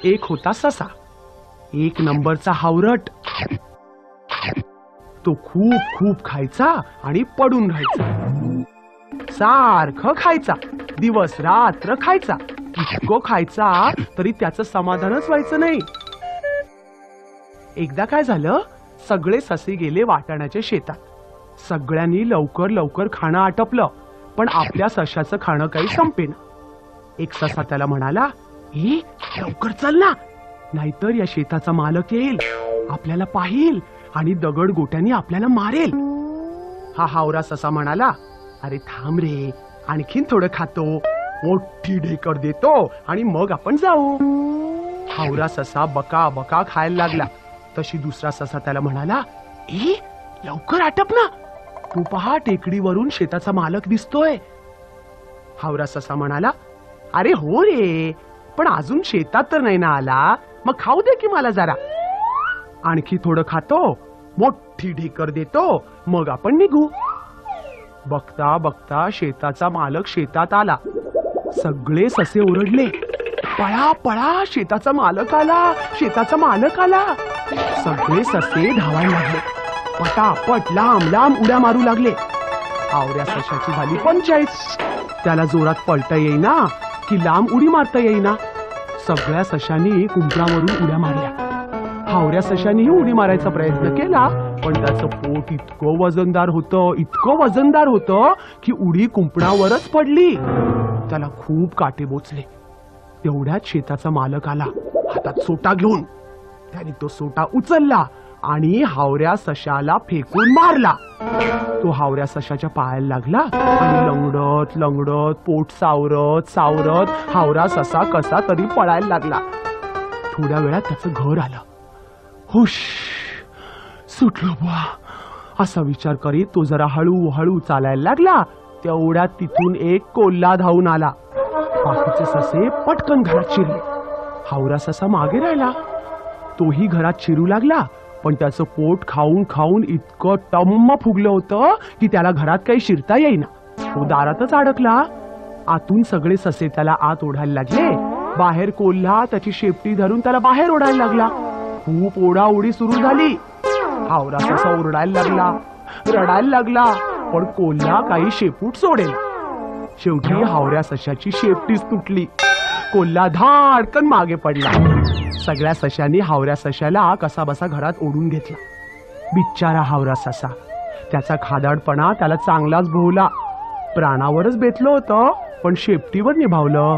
एक होता ससा, एक नंबरचा हावरट. तो खूप खूप खायचा आणि पडून राहायचा. सारखं खायचा, दिवस रात्र खायचा. इतकं खायचा तरी त्याचं समाधानच व्हायचं नाही. एकदा काय झालं, सगळे ससे गेले वाटाण्याच्या शेतात. सगळ्यांनी लवकर लवकर खाणं आटपलं, पण आपल्या सशाचं खाणं काही संपेना. एक ससा त्याला म्हणाला, ए लवकर चल ना, नाहीतर या शेताचा मालक येईल, आपल्याला पाहिल आणि दगड गोट्याने आपल्याला मारेल. हा हावरा ससा म्हणाला, अरे थांब रे, आणखीन थोडं खातो, मोठी ढेकर देतो आणि मग आपण जाऊ. हावरा ससा बका बका खायला लागला. तशी दुसरा ससा त्याला म्हणाला, ए लवकर आटप ना, तू पहा टेकडीवरून शेताचा मालक दिसतोय. हावरा ससा म्हणाला, अरे हो रे, पण अजून शेतात तर नाही ना आला, मग खाऊ दे की मला जरा. आणखी थोडं खातो, मोठी ढेकर देतो, मग आपण निघू. बघता बघता शेताचा मालक शेतात आला. सगळे ससे ओरडले, पळा पळा, शेताचा मालक आला, शेताचा मालक आला. सगळे ससे धावायला लागले, पटापट लांब लांब उड्या मारू लागले. हावऱ्या सशाची झाली पंचायत. त्याला जोरात पळता येईना की लांब उडी मारता येईना. सगळ्या सशांनी कुंपणावरून उड्या मारल्या. हावऱ्या सशांनीही उडी मारायचा प्रयत्न केला, पण त्याचं पोट इतकं वजनदार होतं, इतकं वजनदार होतं की उडी कुंपणावरच पडली. त्याला खूप काटे बोचले. तेवढ्यात शेताचा मालक आला, हातात सोटा घेऊन. त्याने तो सोटा उचलला आणि हावऱ्या सशाला फेकून मारला. तो हावऱ्या सशाच्या पायाला लागला आणि लंगडत लंगडत, पोट सावरत सावरत हावरा ससा कसा तरी पळायला लागला. थोड्या वेळात त्याचं घर आलं. हुश, सुटलो बुवा, असा विचार करीत तो जरा हळूहळू चालायला लागला. तेवढ्यात तिथून एक कोल्हा धावून आला. बाकीचे ससे पटकन घरात शिरले. हावरा ससा मागे राहिला. तोही घरात शिरू लागला, पण त्याचं पोट खाऊन खाऊन इतकं टम्म फुगलं होतं की त्याला घरात काही शिरता येईना. तो दारातच अडकला. आतून सगळे ससे त्याला आत ओढायला लागले. बाहेर कोल्हा त्याची शेपटी धरून त्याला बाहेर ओढायला लागला. खूप ओढाओढी सुरू झाली. हावरा ससा ओरडायला लागला, रडायला लागला, पण कोल्हा काही शेपूट सोडेल. शेवटी हावऱ्या सशाची शेपटीच तुटली. कोल्हा धाडकन मागे पडला. सगळ्या सशांनी हावऱ्या सशाला कसाबसा घरात ओढून घेतला. बिचारा हावरा ससा, त्याचा खादाडपणा त्याला चांगलाच भोवला. प्राणावरच बेतलं होतं, पण शेपटीवर निभावलं.